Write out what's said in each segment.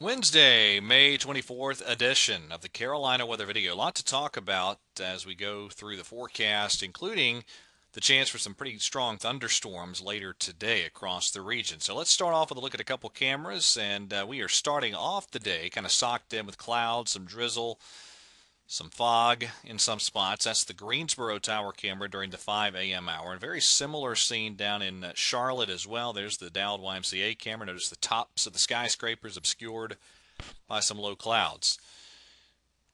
Wednesday, May 24th edition of the Carolina Weather Video. A lot to talk about as we go through the forecast, including the chance for some pretty strong thunderstorms later today across the region. So let's start off with a look at a couple cameras, and we are starting off the day kind of socked in with clouds, some drizzle, some fog in some spots. That's the Greensboro Tower camera during the 5 a.m. hour. And very similar scene down in Charlotte as well. There's the Dowd YMCA camera. Notice the tops of the skyscrapers obscured by some low clouds.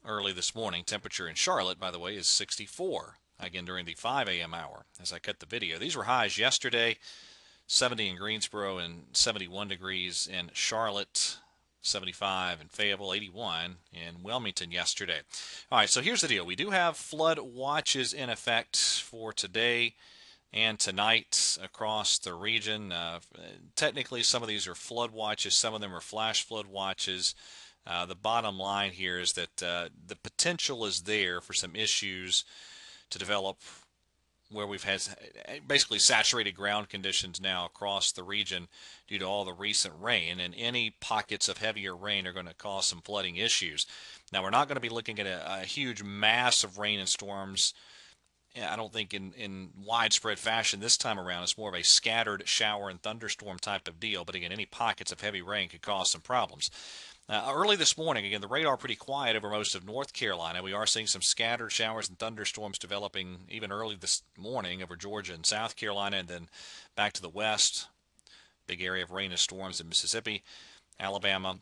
Early this morning, temperature in Charlotte, by the way, is 64. Again, during the 5 a.m. hour as I cut the video. These were highs yesterday, 70 in Greensboro and 71 degrees in Charlotte. 75 in Fayetteville, 81 in Wilmington yesterday. All right, so here's the deal. We do have flood watches in effect for today and tonight across the region. Technically, some of these are flood watches, some of them are flash flood watches. The bottom line here is that the potential is there for some issues to develop where we've had basically saturated ground conditions now across the region due to all the recent rain, and any pockets of heavier rain are going to cause some flooding issues. Now, we're not going to be looking at a huge mass of rain and storms. I don't think in widespread fashion this time around. It's more of a scattered shower and thunderstorm type of deal. But again, any pockets of heavy rain could cause some problems. Early this morning, again, the radar pretty quiet over most of North Carolina. We are seeing some scattered showers and thunderstorms developing even early this morning over Georgia and South Carolina, and then back to the west. Big area of rain and storms in Mississippi, Alabama,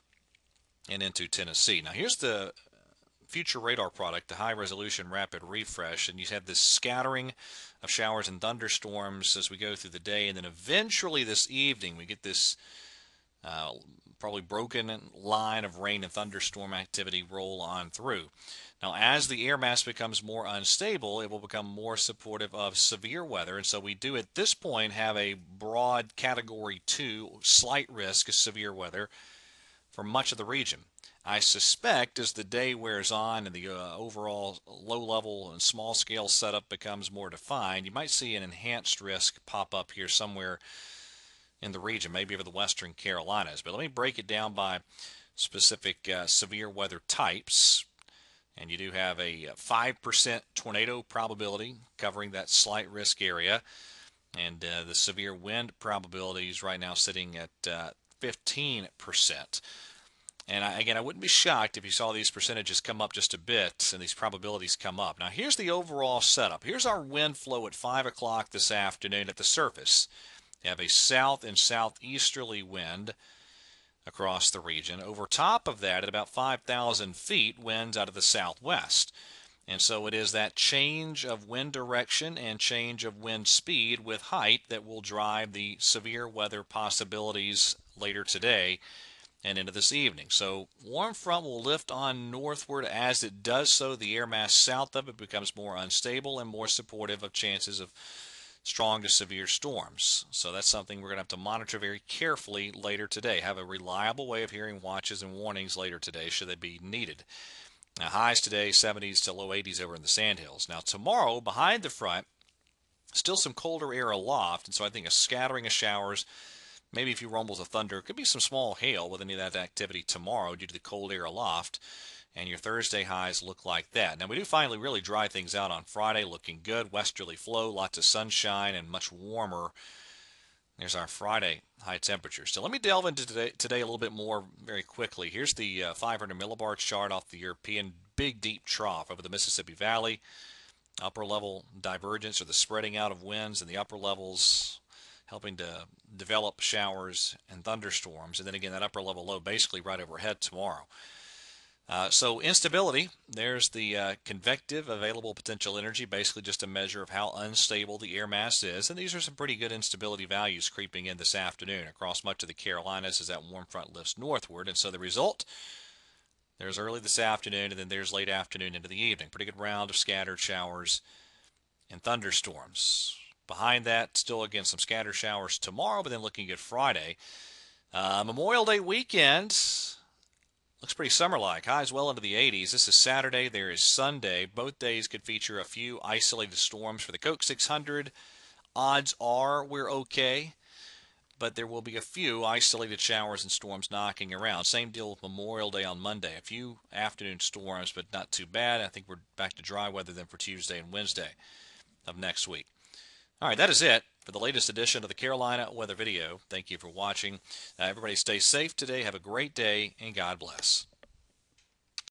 and into Tennessee. Now, here's the future radar product, the high resolution rapid refresh, and you have this scattering of showers and thunderstorms as we go through the day, and then eventually this evening we get this probably broken line of rain and thunderstorm activity roll on through. Now, as the air mass becomes more unstable, it will become more supportive of severe weather, and so we do at this point have a broad Category 2 slight risk of severe weather for much of the region. I suspect as the day wears on and the overall low-level and small-scale setup becomes more defined, you might see an enhanced risk pop up here somewhere in the region, maybe over the western Carolinas. But let me break it down by specific severe weather types. And you do have a 5% tornado probability covering that slight risk area. And the severe wind probability is right now sitting at 15%. And again, I wouldn't be shocked if you saw these percentages come up just a bit and these probabilities come up. Now, here's the overall setup. Here's our wind flow at 5 o'clock this afternoon at the surface. You have a south and southeasterly wind across the region. Over top of that, at about 5,000 feet, winds out of the southwest. And so it is that change of wind direction and change of wind speed with height that will drive the severe weather possibilities later today and into this evening. So warm front will lift on northward. As it does so, the air mass south of it becomes more unstable and more supportive of chances of strong to severe storms. So that's something we're going to have to monitor very carefully later today. Have a reliable way of hearing watches and warnings later today should they be needed. Now, highs today, 70s to low 80s over in the Sandhills. Now, tomorrow, behind the front, still some colder air aloft, and so I think a scattering of showers, maybe a few rumbles of thunder, could be some small hail with any of that activity tomorrow due to the cold air aloft. And your Thursday highs look like that. Now, we do finally really dry things out on Friday, looking good. Westerly flow, lots of sunshine, and much warmer. There's our Friday high temperatures. So let me delve into today a little bit more very quickly. Here's the 500 millibar chart off the European big deep trough over the Mississippi Valley. Upper level divergence, or the spreading out of winds in the upper levels, helping to develop showers and thunderstorms. And then again, that upper level low basically right overhead tomorrow. So instability, there's the convective available potential energy, basically just a measure of how unstable the air mass is. And these are some pretty good instability values creeping in this afternoon across much of the Carolinas as that warm front lifts northward. And so the result, there's early this afternoon and then there's late afternoon into the evening. Pretty good round of scattered showers and thunderstorms. Behind that, still again some scattered showers tomorrow, but then looking at Friday. Memorial Day weekend looks pretty summer-like. Highs well into the 80s. This is Saturday. There is Sunday. Both days could feature a few isolated storms for the Coke 600. Odds are we're okay. but there will be a few isolated showers and storms knocking around. Same deal with Memorial Day on Monday. A few afternoon storms, but not too bad. I think we're back to dry weather then for Tuesday and Wednesday of next week. All right, that is it for the latest edition of the Carolina Weather Video. Thank you for watching. Everybody stay safe today. Have a great day, and God bless.